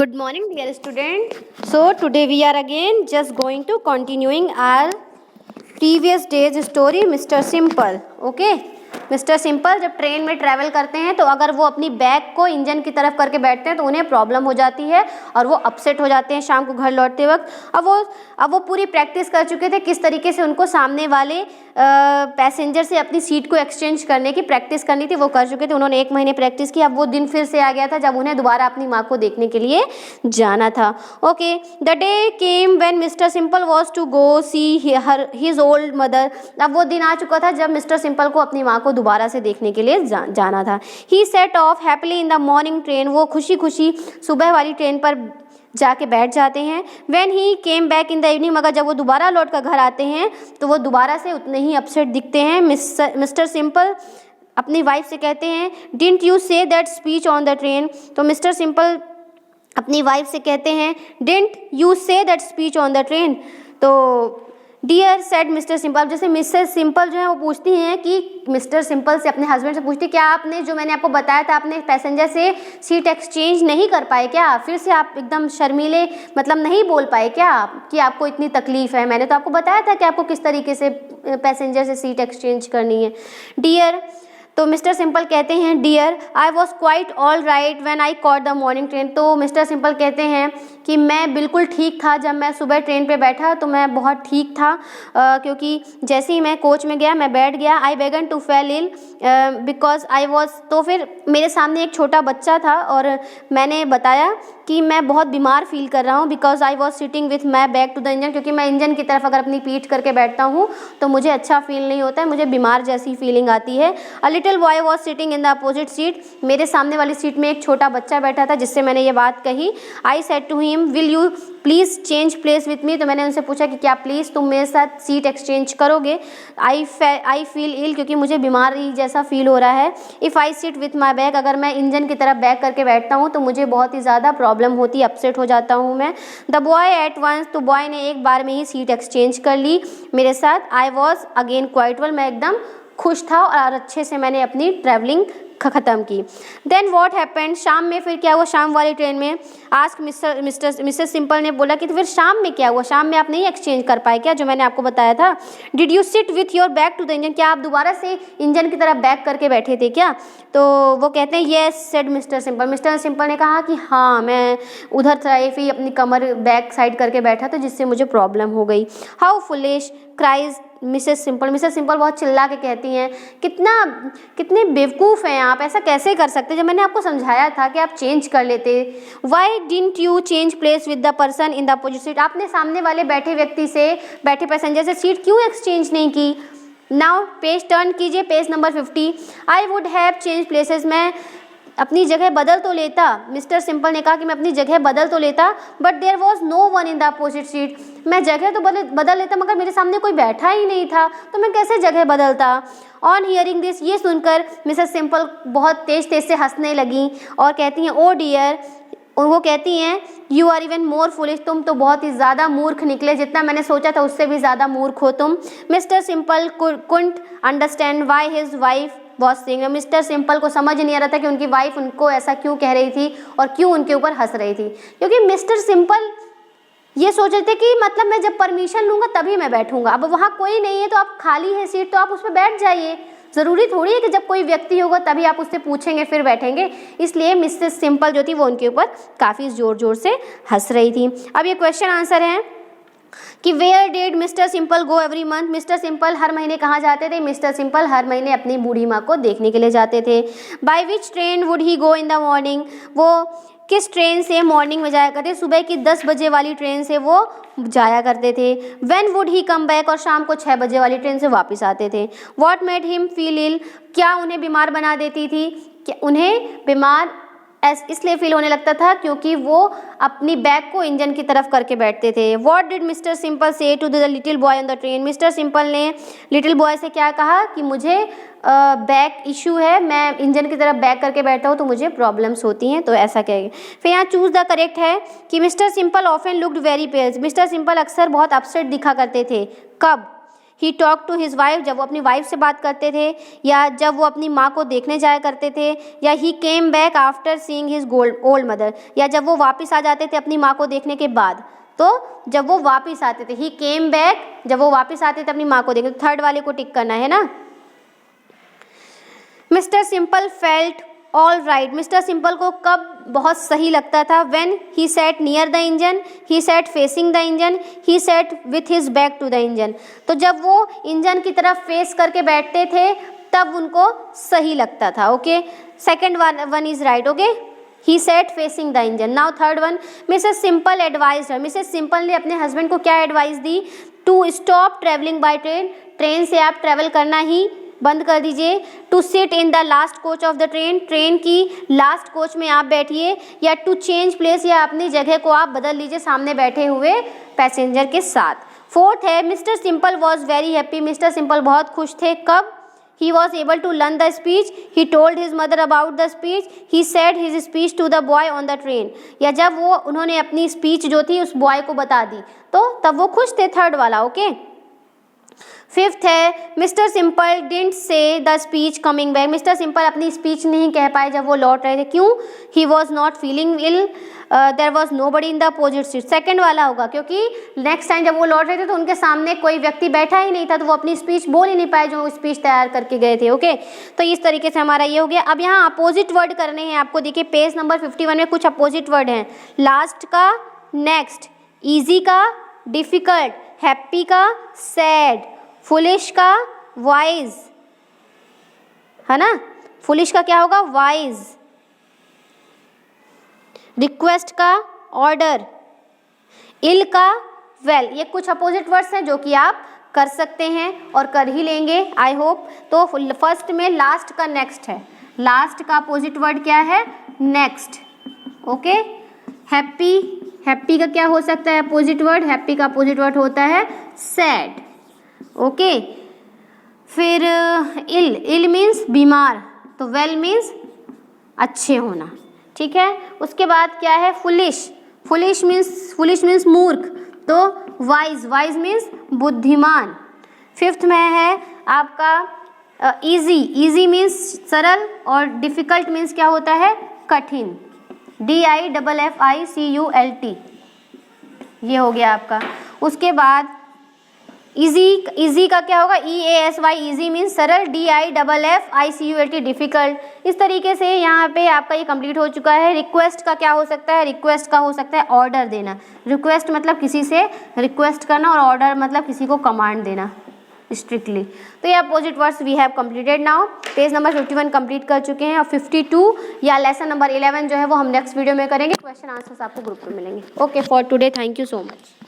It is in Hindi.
Good morning, dear student. So today we are again just going to continuing our previous day's story, Mr. Simple. Okay. Mister simple जब ट्रेन में ट्रैवल करते हैं तो अगर वो अपनी बैग को इंजन की तरफ करके बैठते हैं तो उन्हें प्रॉब्लम हो जाती है और वो अपसेट हो जाते हैं शाम को घर लौटते वक्त। अब वो पूरी प्रैक्टिस कर चुके थे किस तरीके से उनको सामने वाले पैसेंजर से अपनी सीट को एक्सचेंज करने की प्रैक्टिस करनी थी, वो कर चुके थे। उन्होंने 1 महीने प्रैक्टिस की। अब वो दिन फिर से आ गया था जब उन्हें दोबारा अपनी माँ को देखने के लिए जाना था। Okay, the day came when mister Simple was to go see his old mother. अब वो दिन आ चुका था जब मिस्टर सिंपल को अपनी माँ को दोबारा से देखने के लिए जाना था। He set off happily in the morning train. वो खुशी खुशी सुबह वाली ट्रेन पर जाके बैठ जाते हैं। When he came back in the evening, मगर जब वो दोबारा लौट कर घर आते हैं तो वो दोबारा से उतने ही अपसेट दिखते हैं। मिस्टर सिंपल अपनी वाइफ से कहते हैं, didn't you say that speech on the train. तो मिस्टर सिंपल अपनी वाइफ से कहते हैं, didn't you say that speech on the train. तो डियर सेड मिस्टर सिंपल, जैसे मिसेस सिंपल जो है वो पूछती हैं कि मिस्टर सिंपल से अपने हस्बैंड से पूछती, क्या आपने जो मैंने आपको बताया था आपने पैसेंजर से सीट एक्सचेंज नहीं कर पाए क्या? फिर से आप एकदम शर्मीले मतलब नहीं बोल पाए क्या कि आपको इतनी तकलीफ है? मैंने तो आपको बताया था कि आपको किस तरीके से पैसेंजर से सीट एक्सचेंज करनी है। डियर, तो मिस्टर सिंपल कहते हैं, dear I was quite all right when I caught the morning train. तो मिस्टर सिंपल कहते हैं कि मैं बिल्कुल ठीक था जब मैं सुबह ट्रेन पे बैठा, तो मैं बहुत ठीक था क्योंकि जैसे ही मैं कोच में गया मैं बैठ गया। I began to fell ill because I was, तो फिर मेरे सामने एक छोटा बच्चा था और मैंने बताया कि मैं बहुत बीमार फील कर रहा हूँ। Because I was sitting with my back to the engine, क्योंकि मैं इंजन की तरफ अगर अपनी पीठ करके बैठता हूँ तो मुझे अच्छा फील नहीं होता है, मुझे बीमार जैसी फीलिंग आती है। A little boy was sitting in the opposite seat. मेरे सामने वाली सीट में एक छोटा बच्चा बैठा था जिससे मैंने ये बात कही। I said to him, will you please change place with me. तो मैंने उनसे पूछा कि क्या प्लीज़ तुम मेरे साथ सीट एक्सचेंज करोगे? आई फील इल, क्योंकि मुझे बीमारी जैसा फील हो रहा है। If I sit with my back, अगर मैं इंजन की तरफ बैक करके बैठता हूँ तो मुझे बहुत ही ज़्यादा प्रॉब्लम होती है, अपसेट हो जाता हूँ मैं। द बॉय एट वंस, तो बॉय ने एक बार में ही सीट एक्सचेंज कर ली मेरे साथ। I was again quite well, मैं एकदम खुश था और अच्छे से मैंने अपनी ट्रैवलिंग ख़त्म की। देन व्हाट हैपेंड, शाम में फिर क्या हुआ? शाम वाली ट्रेन में आस्क मिस्टर सिंपल ने बोला कि तो फिर शाम में क्या हुआ? शाम में आप नहीं एक्सचेंज कर पाए क्या जो मैंने आपको बताया था? Did you sit with your back to the engine, क्या आप दोबारा से इंजन की तरफ बैक करके बैठे थे क्या? तो वो कहते हैं, yes said mister simple. Mister Simple ने कहा कि हाँ, मैं उधर तरफ ही अपनी कमर बैक साइड करके बैठा था जिससे मुझे प्रॉब्लम हो गई। How foolish cries Mrs simple. Mrs simple बहुत चिल्ला के कहती हैं, कितने बेवकूफ़ हैं आप, ऐसा कैसे कर सकते? जब मैंने आपको समझाया था कि आप चेंज कर लेते। Y didn't you change place with the person in the opposite seat, आपने सामने वाले बैठे पैसेंजर से सीट क्यों एक्सचेंज नहीं की? नाउ पेज टर्न कीजिए, page number 50। I would have change places, मैं अपनी जगह बदल तो लेता। मिस्टर सिंपल ने कहा कि मैं अपनी जगह बदल तो लेता, but there was no one in the opposite seat. मैं जगह तो बदल लेता मगर मेरे सामने कोई बैठा ही नहीं था, तो मैं कैसे जगह बदलता? ऑन हियरिंग दिस, ये सुनकर मिसेस सिंपल बहुत तेज से हंसने लगी और कहती हैं, ओ डियर, वो कहती हैं, you are even more foolish, तुम तो बहुत ही ज़्यादा मूर्ख निकले, जितना मैंने सोचा था उससे भी ज़्यादा मूर्ख हो तुम। Mister simple couldn't understand why his wife was saying. Mister Simple को समझ नहीं आ रहा था कि उनकी वाइफ उनको ऐसा क्यों कह रही थी और क्यों उनके ऊपर हंस रही थी, क्योंकि मिस्टर सिंपल ये सोच रहे थे कि मतलब मैं जब परमिशन लूँगा तभी मैं बैठूंगा। अब वहाँ कोई नहीं है तो आप खाली है सीट तो आप उस पर बैठ जाइए, ज़रूरी थोड़ी है कि जब कोई व्यक्ति होगा तभी आप उससे पूछेंगे फिर बैठेंगे। इसलिए मिसेस सिंपल जो थी वो उनके ऊपर काफ़ी ज़ोर से हंस रही थी। अब ये क्वेश्चन आंसर है कि where did mister Simple go every month, Mister Simple हर महीने कहाँ जाते थे? मिस्टर सिंपल हर महीने अपनी बूढ़ी माँ को देखने के लिए जाते थे। By which train would he go in the morning, वो किस ट्रेन से मॉर्निंग में जाया करते? सुबह की 10 बजे वाली ट्रेन से वो जाया करते थे। When would he come back, और शाम को 6 बजे वाली ट्रेन से वापस आते थे। व्हाट मेड हिम फील इल, क्या उन्हें बीमार बना देती थी? क्या उन्हें बीमार इसलिए फील होने लगता था क्योंकि वो अपनी बैग को इंजन की तरफ करके बैठते थे। What did mister Simple say to the little boy on the train, mister Simple ने लिटिल बॉय से क्या कहा कि मुझे बैक इशू है, मैं इंजन की तरफ बैक करके बैठता हूँ तो मुझे प्रॉब्लम्स होती हैं, तो ऐसा कहेंगे। फिर यहाँ चूज़ द करेक्ट है कि mister Simple often looked very pale, mister Simple अक्सर बहुत अपसेट दिखा करते थे। कब? He talk to his wife, जब वो अपनी वाइफ से बात करते थे, या जब वो अपनी माँ को देखने जाया करते थे, या he came back after seeing his old mother, या जब वो वापस आ जाते थे अपनी माँ को देखने के बाद। तो जब वो वापस आते थे, ही केम बैक, जब वो वापस आते थे अपनी माँ को देखने, तो थर्ड वाले को टिक करना है ना। Mister Simple felt all right, mister Simple को कब बहुत सही लगता था? When he sat near the engine, he sat facing the engine, he sat with his back to the engine. तो जब वो इंजन की तरफ फेस करके बैठते थे तब उनको सही लगता था। Okay, second one is right. Okay, he sat facing the engine. Now third one, missus Simple advised her, missus Simple ने अपने हस्बैंड को क्या एडवाइस दी? To stop travelling by train, train से आप ट्रेवल करना ही बंद कर दीजिए। To sit in the last coach of the train, train की लास्ट कोच में आप बैठिए, या टू चेंज प्लेस, या अपनी जगह को आप बदल लीजिए सामने बैठे हुए पैसेंजर के साथ। फोर्थ है, mister simple was very happy, mister simple बहुत खुश थे। कब? He was able to learn the speech. He told his mother about the speech. He said his speech to the boy on the train. या जब वो उन्होंने अपनी स्पीच जो थी उस बॉय को बता दी तो तब वो खुश थे। थर्ड वाला। ओके, फिफ्थ है, mister simple didn't say the speech coming back, mister simple अपनी स्पीच नहीं कह पाए जब वो लौट रहे थे। क्यों? He was not feeling ill, there was nobody in the opposite seat. Second वाला होगा, क्योंकि नेक्स्ट टाइम जब वो लौट रहे थे तो उनके सामने कोई व्यक्ति बैठा ही नहीं था, तो वो अपनी स्पीच बोल ही नहीं पाए जो स्पीच तैयार करके गए थे। ओके, तो इस तरीके से हमारा ये हो गया। अब यहाँ अपोजिट वर्ड करने हैं आपको। देखिए पेज नंबर 51 में कुछ अपोजिट वर्ड हैं। लास्ट का नेक्स्ट, ईजी का डिफिकल्ट, हैप्पी का सैड, फुलिश का वाइज, है ना। फुलिश का क्या होगा? वाइज। रिक्वेस्ट का ऑर्डर, इल का वेल। ये कुछ अपोजिट वर्ड्स हैं जो कि आप कर सकते हैं और कर ही लेंगे आई होप। तो फर्स्ट में लास्ट का नेक्स्ट है। लास्ट का अपोजिट वर्ड क्या है? नेक्स्ट। ओके, हैप्पी, हैप्पी का क्या हो सकता है अपोजिट वर्ड? हैप्पी का अपोजिट वर्ड होता है सैड। ओके, फिर इल, इल मीन्स बीमार, तो वेल मीन्स अच्छे होना। ठीक है, उसके बाद क्या है? फुलिश, फुलिश मीन्स मूर्ख, तो वाइज, वाइज मीन्स बुद्धिमान। फिफ्थ में है आपका इजी, इजी मीन्स सरल, और डिफिकल्ट मीन्स क्या होता है? कठिन, DIFFICULT, ये हो गया आपका। उसके बाद इजी, इजी का क्या होगा? EASY, इजी मीन्स सरल, DIFFICULT डिफिकल्ट। इस तरीके से यहाँ पे आपका ये कंप्लीट हो चुका है। रिक्वेस्ट का क्या हो सकता है? रिक्वेस्ट का हो सकता है ऑर्डर देना। रिक्वेस्ट मतलब किसी से रिक्वेस्ट करना, और ऑर्डर मतलब किसी को कमांड देना स्ट्रिक्टली। तो ये opposite words we have completed. Now page number 51 complete कर चुके हैं, और 52 या लेसन नंबर 11 जो है वो हम नेक्स्ट वीडियो में करेंगे। क्वेश्चन आंसर्स आपको ग्रुप में मिलेंगे। Okay, for today thank you so much.